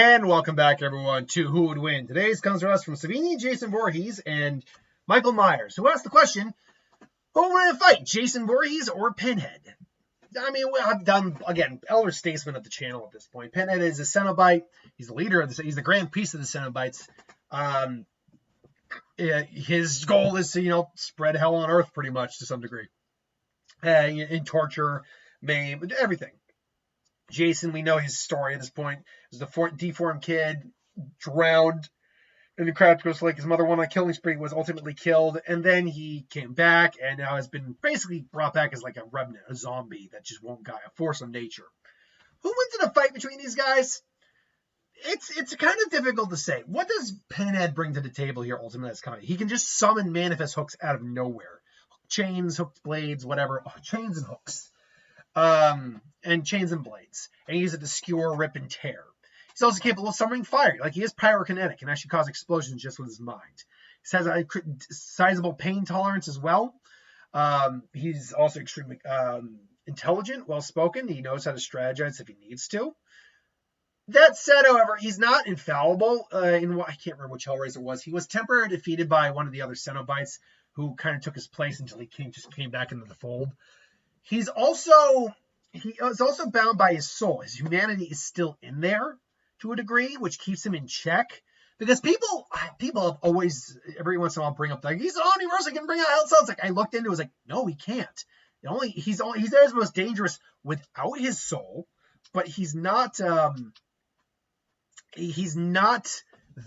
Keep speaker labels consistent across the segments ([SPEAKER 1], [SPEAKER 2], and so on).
[SPEAKER 1] And welcome back, everyone, to Who Would Win. Today's comes from us from Savini, Jason Voorhees, and Michael Myers, who asked the question, who would win a fight, Jason Voorhees or Pinhead? I mean, I've done, again, elder statesman of the channel at this point. Pinhead is a Cenobite. He's the leader of he's the grand priest of the Cenobites. His goal is to, spread hell on earth pretty much to some degree. In torture, maim, everything. Jason, we know his story at this point. He was the deformed kid, drowned in the Crabtree Lake. His mother went on a killing spree, was ultimately killed, and then he came back and now has been basically brought back as like a remnant, a zombie that just won't die, a force of nature. Who wins in a fight between these guys? It's kind of difficult to say. What does Pinhead bring to the table here ultimately as comedy? He can just summon manifest hooks out of nowhere. Chains, hooked blades, whatever. Oh, chains and hooks. And chains and blades, and he uses it to skewer, rip, and tear. He's also capable of summoning fire. Like, he is pyrokinetic and actually cause explosions just with his mind. He has a sizable pain tolerance as well. He's also extremely intelligent, well-spoken. He knows how to strategize if he needs to. That said, however, he's not infallible. I can't remember which Hellraiser it was. He was temporarily defeated by one of the other Cenobites who kind of took his place until he came back into the fold. He is also bound by his soul. His humanity is still in there to a degree, which keeps him in check. Because people have always, every once in a while, bring up, like, he's an omniverse, he can bring out hell cells. Like, I looked into it, was like, no, he can't. He's there as most dangerous without his soul, but he's not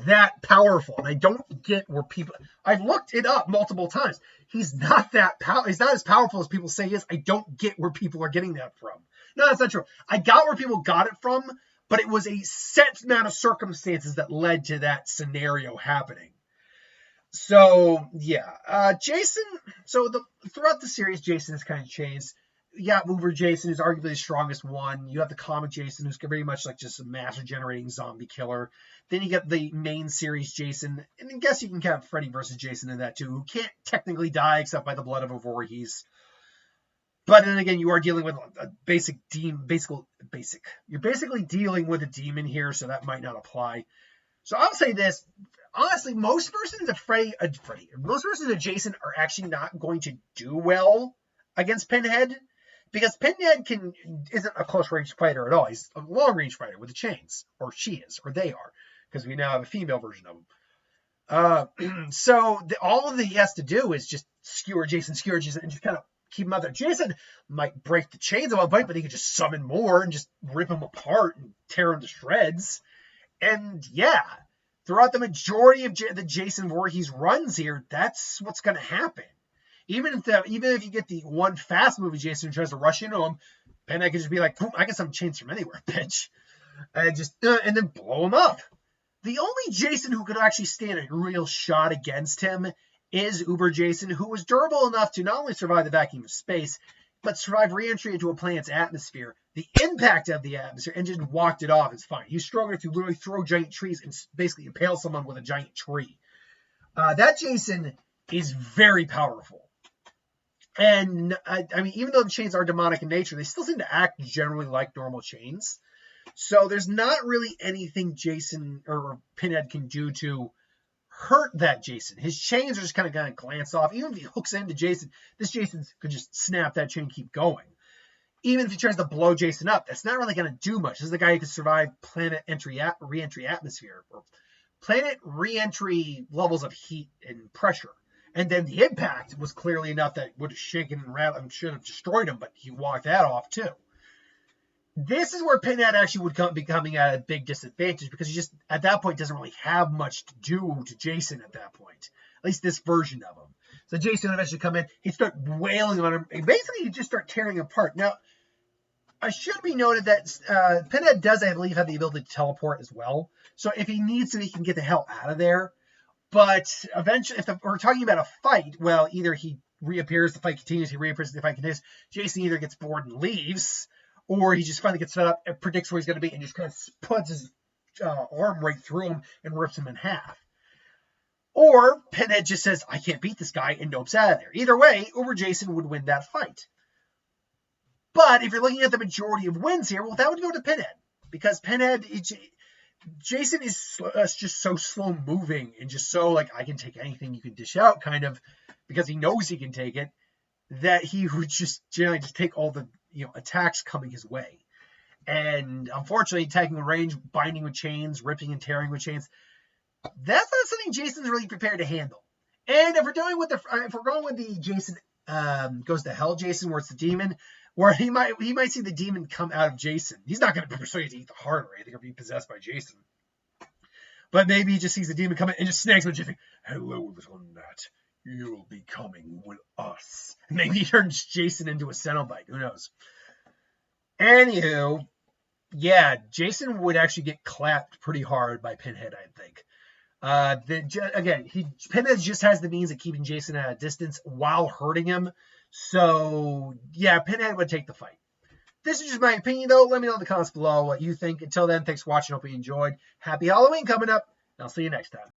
[SPEAKER 1] that powerful. And I don't get where people, I've looked it up multiple times. He's not as powerful as people say he is. I don't get where people are getting that from. No, that's not true. I got where people got it from, but it was a set amount of circumstances that led to that scenario happening. So, yeah. Jason, throughout the series, Jason has kind of changed. Yeah, Uber Jason is arguably the strongest one. You have the comic Jason, who's very much like just a master-generating zombie killer. Then you get the main series Jason, and I guess you can count Freddy versus Jason in that too, who can't technically die except by the blood of a Voorhees. But then again, you are dealing with a basic demon. You're basically dealing with a demon here, so that might not apply. So I'll say this. Honestly, most versions of most versions of Jason are actually not going to do well against Pinhead. Because Pinhead isn't a close-range fighter at all. He's a long-range fighter with the chains. Or she is. Or they are. Because we now have a female version of him. All that he has to do is just skewer Jason, and just kind of keep him out there. Jason might break the chains at one point, but he could just summon more and just rip him apart and tear him to shreds. And yeah, throughout the majority of the Jason Voorhees runs here, that's what's going to happen. Even if you get the one fast movie Jason who tries to rush into him, Pinhead could just be like, boom, I get some chains from anywhere, bitch. And then blow him up. The only Jason who could actually stand a real shot against him is Uber Jason, who was durable enough to not only survive the vacuum of space, but survive re-entry into a planet's atmosphere, the impact of the atmosphere, and just walked it off. It's fine. He's strong enough to literally throw giant trees and basically impale someone with a giant tree. That Jason is very powerful. And, I mean, even though the chains are demonic in nature, they still seem to act generally like normal chains. So there's not really anything Jason or Pinhead can do to hurt that Jason. His chains are just kind of glance off. Even if he hooks into Jason, this Jason could just snap that chain and keep going. Even if he tries to blow Jason up, that's not really going to do much. This is the guy who can survive planet re-entry atmosphere, or planet re-entry levels of heat and pressure. And then the impact was clearly enough that would have shaken and rattled and should have destroyed him, but he walked that off too. This is where Pinhead actually would be coming at a big disadvantage, because he just, at that point, doesn't really have much to do to Jason at that point. At least this version of him. So Jason would eventually come in, he'd start wailing on him, and basically he'd just start tearing him apart. Now, I should be noted that Pinhead does, I believe, have the ability to teleport as well. So if he needs to, he can get the hell out of there. But eventually, if we're talking about a fight, well, either he reappears, the fight continues, he reappears, the fight continues. Jason either gets bored and leaves, or he just finally gets set up and predicts where he's going to be and just kind of puts his arm right through him and rips him in half. Or Pinhead just says, I can't beat this guy, and nopes out of there. Either way, Uber Jason would win that fight. But if you're looking at the majority of wins here, well, that would go to Pinhead. Because Pinhead, Jason is just so slow moving and just so like, I can take anything you can dish out, kind of, because he knows he can take it, that he would just generally just take all the attacks coming his way. And unfortunately, taking the range, binding with chains, ripping and tearing with chains, that's not something Jason's really prepared to handle. And if we're going with the Jason goes to hell Jason, where it's the demon, where he might see the demon come out of Jason. He's not going to be persuaded to eat the heart or anything or be possessed by Jason. But maybe he just sees the demon come in and just snags him and just like, hello, little nut. You'll be coming with us. Maybe he turns Jason into a Cenobite. Who knows? Anywho, yeah, Jason would actually get clapped pretty hard by Pinhead, I think. Pinhead just has the means of keeping Jason at a distance while hurting him. So, yeah, Pinhead would take the fight. This is just my opinion, though. Let me know in the comments below what you think. Until then, thanks for watching. Hope you enjoyed. Happy Halloween coming up. I'll see you next time.